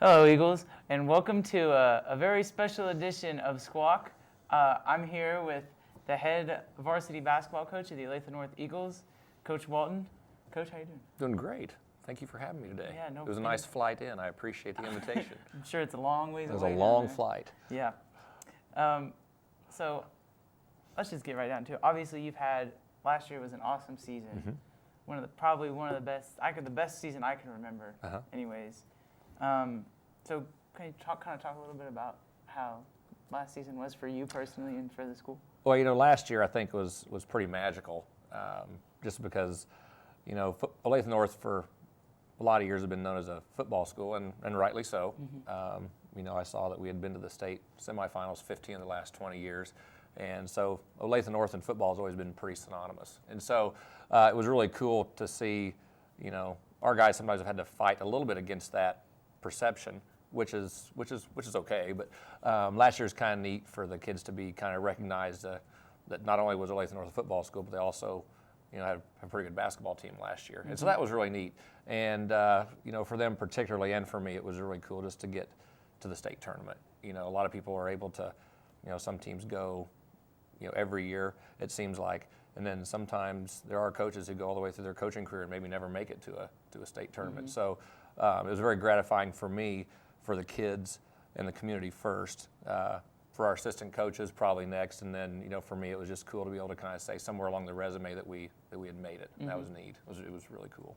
Hello, Eagles, and welcome to a very special edition of Squawk. I'm here with the head varsity basketball coach of the Olathe North Eagles, Coach Walton. Coach, how you doing? Doing great. Thank you for having me today. Yeah, no It was a problem. nice flight in. I appreciate the invitation. I'm sure it's a long ways away. It was a down long there. flight. Yeah. So let's just get right down to it. Obviously, last year was an awesome season. Mm-hmm. Probably one of the best, the best season I can remember. Anyways. So can you kind of talk a little bit about how last season was for you personally and for the school? Well, last year I think was pretty magical, just because, Olathe North for a lot of years have been known as a football school, and rightly so. Mm-hmm. I saw that we had been to the state semifinals 15 of the last 20 years, and so Olathe North and football has always been pretty synonymous. And so it was really cool to see, our guys sometimes have had to fight a little bit against that perception, which is okay. But last year's kind of neat for the kids to be kind of recognized that not only was Olathe North a football school, but they also, had a pretty good basketball team last year. Mm-hmm. And so that was really neat. And, for them particularly, and for me, it was really cool just to get to the state tournament. A lot of people are able to, some teams go, every year, it seems like. And then sometimes there are coaches who go all the way through their coaching career and maybe never make it to a state tournament. Mm-hmm. So it was very gratifying for me, for the kids and the community first, for our assistant coaches probably next, and then for me it was just cool to be able to kind of say somewhere along the resume that we had made it. And that was neat. It was really cool.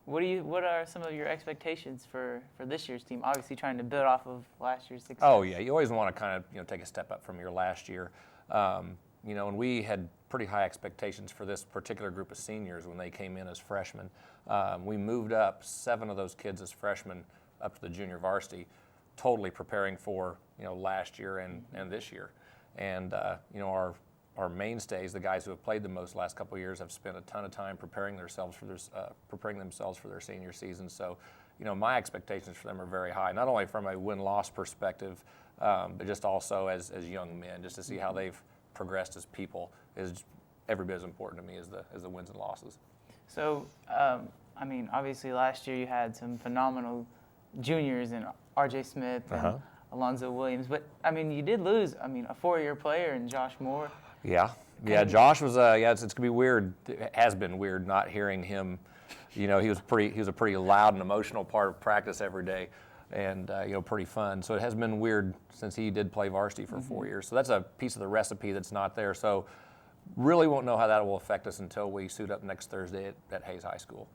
What are some of your expectations for this year's team? Obviously trying to build off of last year's success. Oh yeah, you always want to kind of take a step up from your last year. And we had pretty high expectations for this particular group of seniors when they came in as freshmen. We moved up 7 of those kids as freshmen up to the junior varsity, totally preparing for last year and this year. And our mainstays, the guys who have played the most last couple of years, have spent a ton of time preparing themselves for their senior season. So, my expectations for them are very high, not only from a win-loss perspective, but just also as young men, just to see how they've progressed as people is every bit as important to me as the wins and losses. So, obviously last year you had some phenomenal juniors in R.J. Smith and Alonzo Williams, but you did lose a 4-year player in Josh Moore. Yeah, Josh was it's gonna be weird. It has been weird not hearing him. He was a pretty loud and emotional part of practice every day, and pretty fun. So it has been weird since he did play varsity for 4 years. So that's a piece of the recipe that's not there. So really won't know how that will affect us until we suit up next Thursday at Hayes High School.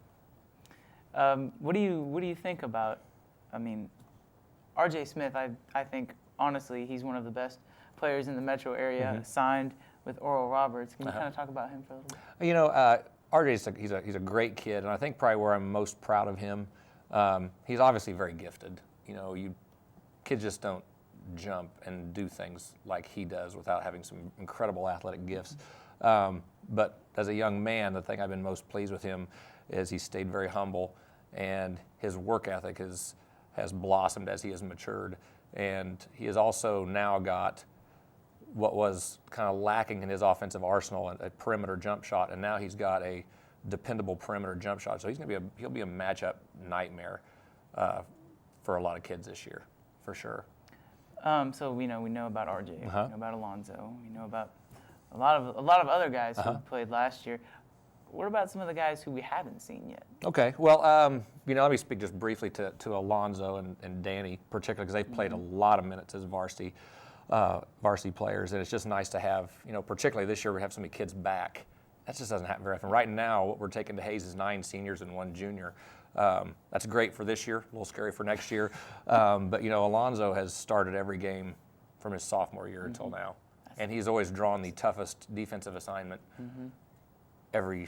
What do you think about? R.J. Smith, I think, honestly, he's one of the best players in the metro area, signed with Oral Roberts. Can you kind of talk about him for a little bit? R.J.'s he's a great kid, and I think probably where I'm most proud of him, he's obviously very gifted. Kids just don't jump and do things like he does without having some incredible athletic gifts. But as a young man, the thing I've been most pleased with him is he stayed very humble, and his work ethic has blossomed as he has matured. And he has also now got what was kind of lacking in his offensive arsenal, a perimeter jump shot, and now he's got a dependable perimeter jump shot. So he'll be a matchup nightmare for a lot of kids this year, for sure. So we know about RJ, we know about Alonzo, we know about a lot of other guys who played last year. What about some of the guys who we haven't seen yet? Okay, well, let me speak just briefly to Alonzo and Danny, particularly because they've played a lot of minutes as varsity players, and it's just nice to have, particularly this year we have so many kids back. That just doesn't happen very often. Right now, what we're taking to Hayes is 9 seniors and 1 junior. That's great for this year, a little scary for next year. But Alonzo has started every game from his sophomore year until now, and he's always drawn the toughest defensive assignment every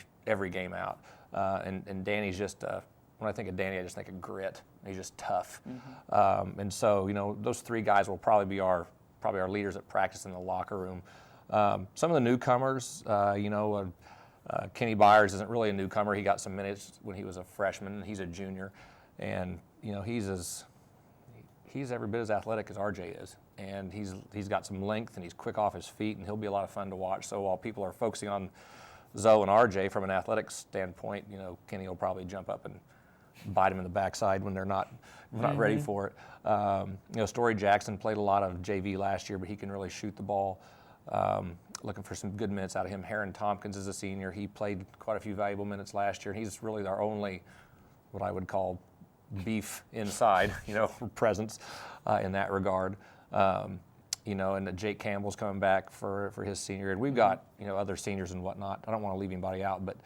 game out. And Danny's just, when I think of Danny, I just think of grit. He's just tough. And so, those 3 guys will probably be our leaders at practice in the locker room. Some of the newcomers, Kenny Byers isn't really a newcomer. He got some minutes when he was a freshman. He's a junior, and he's every bit as athletic as RJ is, and he's got some length and he's quick off his feet, and he'll be a lot of fun to watch. So while people are focusing on Zoe and RJ from an athletic standpoint, Kenny will probably jump up and bite them in the backside when they're not ready for it. Story Jackson played a lot of JV last year, but he can really shoot the ball. Looking for some good minutes out of him. Heron Tompkins is a senior. He played quite a few valuable minutes last year, and he's really our only, what I would call, beef inside, presence in that regard. And Jake Campbell's coming back for his senior, and we've got other seniors and whatnot. I don't want to leave anybody out, but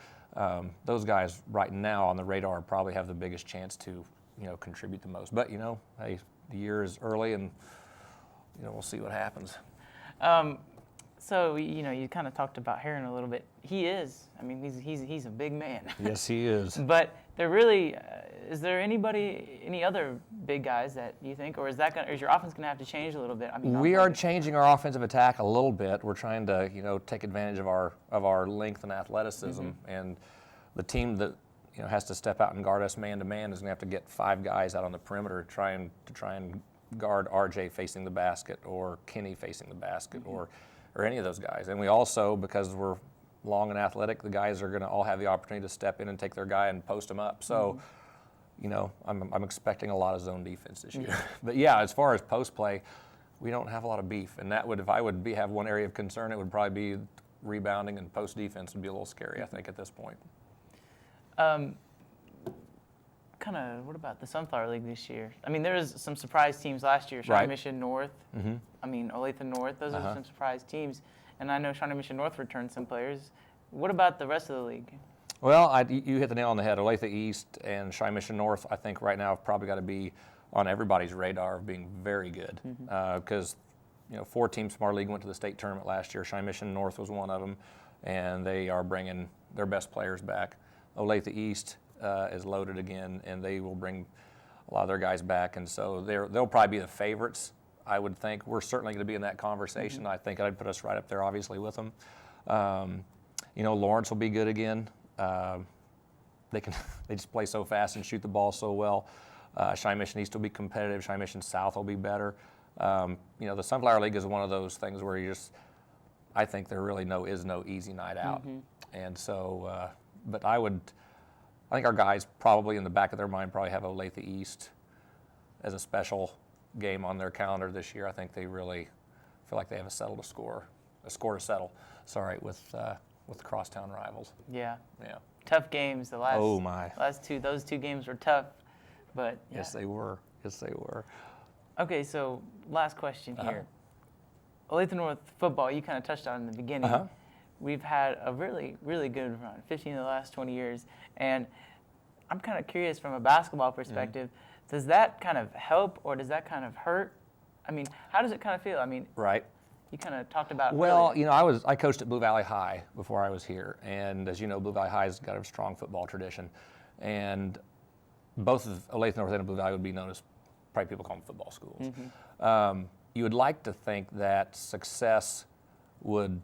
those guys right now on the radar probably have the biggest chance to contribute the most. But hey, the year is early, and we'll see what happens. So you kind of talked about Heron a little bit. He is. I mean, he's a big man. Yes, he is. But there really is there any other big guys that you think, or is your offense going to have to change a little bit? I mean, we are changing our offensive attack a little bit. We're trying to take advantage of our length and athleticism, and the team that has to step out and guard us man to man is going to have to get 5 guys out on the perimeter to try and guard RJ facing the basket or Kenny facing the basket or any of those guys. And we also, because we're long and athletic, the guys are going to all have the opportunity to step in and take their guy and post him up. So, I'm expecting a lot of zone defense this year. But yeah, as far as post play, we don't have a lot of beef. And that would, if I would have one area of concern, it would probably be rebounding, and post defense would be a little scary, I think, at this point. What about the Sunflower League this year? I mean, there was some surprise teams last year. Shawnee Mission North. I mean, Olathe North. Those are some surprise teams. And I know Shawnee Mission North returned some players. What about the rest of the league? Well, you hit the nail on the head. Olathe East and Shawnee Mission North, I think right now have probably got to be on everybody's radar of being very good. Because 4 teams from our league went to the state tournament last year. Shawnee Mission North was one of them, and they are bringing their best players back. Olathe East is loaded again, and they will bring a lot of their guys back, and so they'll probably be the favorites, I would think. We're certainly going to be in that conversation. I think I'd put us right up there, obviously, with them. Lawrence will be good again. They just play so fast and shoot the ball so well. Shawnee Mission East will be competitive. Shawnee Mission South will be better. The Sunflower League is one of those things where I think there really is no easy night out. And so, but I think our guys probably in the back of their mind probably have Olathe East as a special game on their calendar this year. I think they really feel like they have a score to settle. With crosstown rivals. Yeah. Tough games. Those 2 games were tough, but yeah. Yes, they were. Okay, so last question here. Olathe North football, you kind of touched on in the beginning. We've had a really, really good run, 15 of the last 20 years. And I'm kind of curious from a basketball perspective, does that kind of help or does that kind of hurt? I mean, how does it kind of feel? I mean, right. You kind of talked about. Well, I coached at Blue Valley High before I was here. And as you know, Blue Valley High's got a strong football tradition. And both of Olathe North and Blue Valley would be known as, probably people call them football schools. You would like to think that success would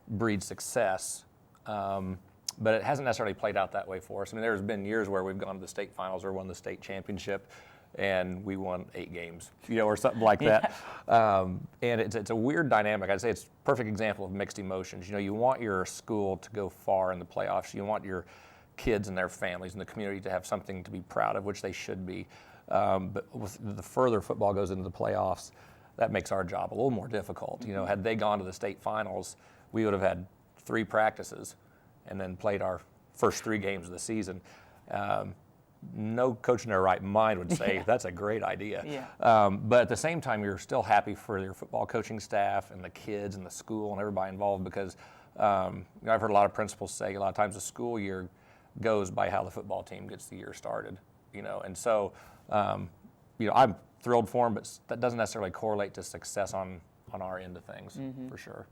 breed success, but it hasn't necessarily played out that way for us. I mean, there's been years where we've gone to the state finals or won the state championship, and we won 8 games, or something like that. And it's a weird dynamic. I'd say it's a perfect example of mixed emotions. You want your school to go far in the playoffs. You want your kids and their families and the community to have something to be proud of, which they should be. But with the further football goes into the playoffs, that makes our job a little more difficult. Had they gone to the state finals, we would have had 3 practices and then played our first 3 games of the season. No coach in their right mind would say that's a great idea. But at the same time, you're still happy for your football coaching staff and the kids and the school and everybody involved because I've heard a lot of principals say a lot of times the school year goes by how the football team gets the year started. And so I'm thrilled for them, but that doesn't necessarily correlate to success on our end of things for sure.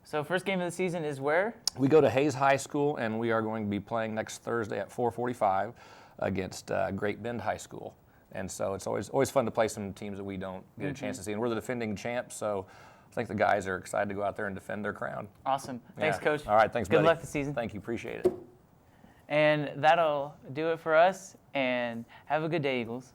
So first game of the season is where? We go to Hayes High School, and we are going to be playing next Thursday at 4:45 against Great Bend High School. And so it's always fun to play some teams that we don't get a chance to see. And we're the defending champs, so I think the guys are excited to go out there and defend their crown. Awesome. Thanks, Coach. All right, thanks, buddy. Good luck this season. Thank you. Appreciate it. And that'll do it for us, and have a good day, Eagles.